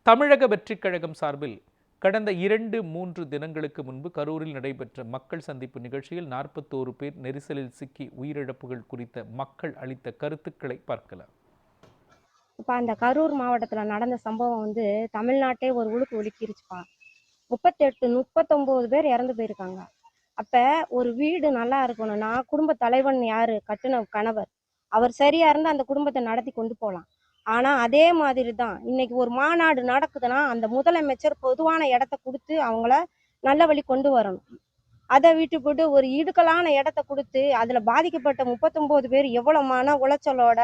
தமிழக வெற்றிக் கழகம் சார்பில் கடந்த 2-3 தினங்களுக்கு முன்பு கரூரில் நடைபெற்ற மக்கள் சந்திப்பு நிகழ்ச்சியில் 41 பேர் நெரிசலில் சிக்கி உயிரிழப்புகள் குறித்த மக்கள் அளித்த கருத்துக்களை பார்க்கலாம். இப்போ அந்த கரூர் மாவட்டத்தில் நடந்த சம்பவம் தமிழ்நாட்டே ஒரு உழுக்கு ஒழுக்கிருச்சுப்பா. 39 பேர் இறந்து போயிருக்காங்க. அப்போ ஒரு வீடு நல்லா இருக்கணும்னா குடும்ப தலைவன் யாரு? கட்டுன கணவர். அவர் சரியா இருந்தால் அந்த குடும்பத்தை நடத்தி கொண்டு போகலாம். ஆனால் அதே மாதிரி தான் இன்னைக்கு ஒரு மாநாடு நடக்குதுன்னா அந்த முதலமைச்சர் பொதுவான இடத்த கொடுத்து அவங்கள நல்ல வழி கொண்டு வரணும். அதை விட்டு போட்டு ஒரு இடுக்கலான இடத்த கொடுத்து அதில் பாதிக்கப்பட்ட 39 பேர் எவ்வளோ மன உளைச்சலோட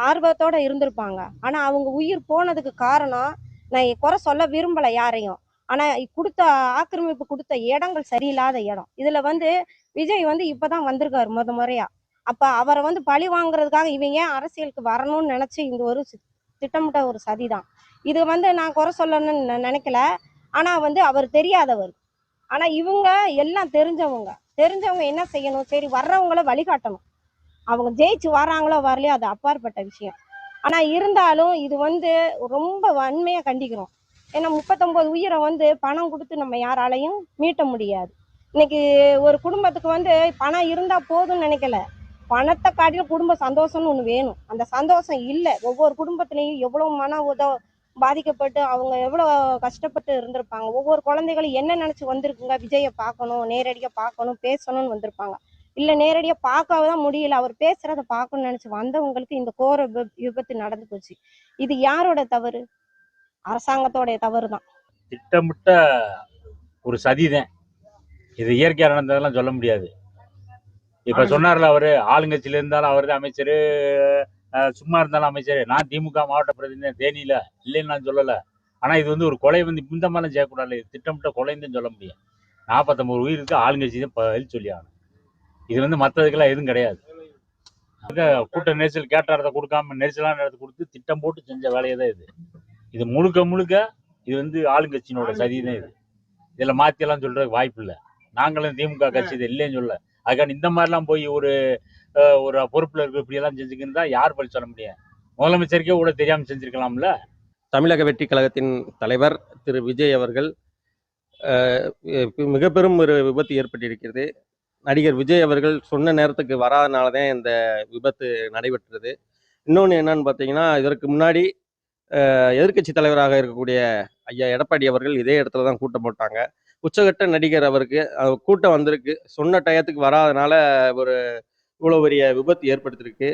ஆர்வத்தோட இருந்திருப்பாங்க. ஆனால் அவங்க உயிர் போனதுக்கு காரணம், நான் குறை சொல்ல விரும்பலை யாரையும், ஆனால் கொடுத்த ஆக்கிரமிப்பு கொடுத்த இடங்கள் சரியில்லாத இடம். இதில் விஜய் இப்போதான் வந்திருக்காரு முறையா. அப்போ அவரை பழி வாங்குறதுக்காக இவங்க ஏன் அரசியலுக்கு வரணும்னு நினச்சி இந்த ஒரு திட்டமிட்ட ஒரு சதி தான் இது. நான் குறை சொல்லணும்னு நினைக்கல. ஆனால் அவர் தெரியாதவர். ஆனால் இவங்க எல்லாம் தெரிஞ்சவங்க என்ன செய்யணும்? சரி, வர்றவங்கள வழிகாட்டணும். அவங்க ஜெயிச்சு வராங்களோ வரலையோ அது அப்பாற்பட்ட விஷயம். ஆனால் இருந்தாலும் இது ரொம்ப வன்மையாக கண்டிக்கிறோம். ஏன்னா 39 உயிரை பணம் கொடுத்து நம்ம யாராலையும் மீட்ட முடியாது. இன்னைக்கு ஒரு குடும்பத்துக்கு பணம் இருந்தால் போதும்னு நினைக்கல, பணத்தை காட்டிலும் குடும்ப சந்தோஷம்னு ஒன்று வேணும். அந்த சந்தோஷம் இல்லை. ஒவ்வொரு குடும்பத்திலையும் எவ்வளோ பாதிக்கப்பட்டு அவங்க எவ்வளோ கஷ்டப்பட்டு இருந்திருப்பாங்க. ஒவ்வொரு குழந்தைகளும் என்ன நினச்சி வந்திருக்குங்க? விஜயை பார்க்கணும், நேரடியாக பார்க்கணும், பேசணும்னு வந்திருப்பாங்க. இல்லை, நேரடியாக பார்க்கதான் முடியல, அவர் பேசுகிறத பார்க்கணும்னு நினச்சி வந்தவங்களுக்கு இந்த கோர விபத்து நடந்து போச்சு. இது யாரோட தவறு? அரசாங்கத்தோடைய தவறு தான். திட்டமிட்ட ஒரு சதிதான் இது. இயற்கையாக நடந்ததெல்லாம் சொல்ல முடியாது. இப்ப சொன்னார்ல, அவரு ஆளுங்கட்சியில இருந்தாலும் அவர் தான் அமைச்சர், சும்மா இருந்தாலும் அமைச்சர். நான் திமுக மாவட்ட பிரதிநிதி தேனியில இல்லைன்னு நான் சொல்லல. ஆனா இது ஒரு கொலை இந்த மாதிரிலாம் செய்யக்கூடாது. திட்டமிட்ட கொலைன்னு சொல்ல முடியும். 49 உயிருக்கு ஆளுங்கட்சி தான் பதில் சொல்லி ஆகணும். இது மற்றதுக்கெல்லாம் எதுவும் கிடையாது. கூட்ட நெரிசல் கேட்டாரத்தை கொடுக்காம நெரிசலான இடத்தை கொடுத்து திட்டம் போட்டு செஞ்ச வேலையை தான் இது. இது முழுக்க முழுக்க இது ஆளுங்கட்சியினோட சதிதான் இது. இதுல மாத்தியெல்லாம் சொல்றதுக்கு வாய்ப்பு இல்லை. நாங்களும் திமுக கட்சி இது இல்லைன்னு சொல்ல. அதுக்கான இந்த மாதிரிலாம் போய் ஒரு பொறுப்புல இருக்க இப்படி எல்லாம் செஞ்சுக்கிருந்தா யார் பழி சொல்ல முடியும்? முதலமைச்சருக்கே கூட தெரியாம செஞ்சிருக்கலாம்ல. தமிழக வெற்றி கழகத்தின் தலைவர் திரு விஜய் அவர்கள் மிக பெரும் ஒரு விபத்து ஏற்பட்டிருக்கிறது. நடிகர் விஜய் அவர்கள் சொன்ன நேரத்துக்கு வராதனால தான் இந்த விபத்து நடைபெற்றது. இன்னொன்று என்னன்னு பார்த்தீங்கன்னா, இதற்கு முன்னாடி எதிர்க்கட்சி தலைவராக இருக்கக்கூடிய ஐயா எடப்பாடி அவர்கள் இதே இடத்துல தான் கூட்டம் போட்டாங்க. உச்சகட்ட நடிகர் அவருக்கு கூட்டம் வந்திருக்கு, சொன்ன டயத்துக்கு வராதனால ஒரு இவ்வளோ பெரிய விபத்து ஏற்படுத்திருக்கு.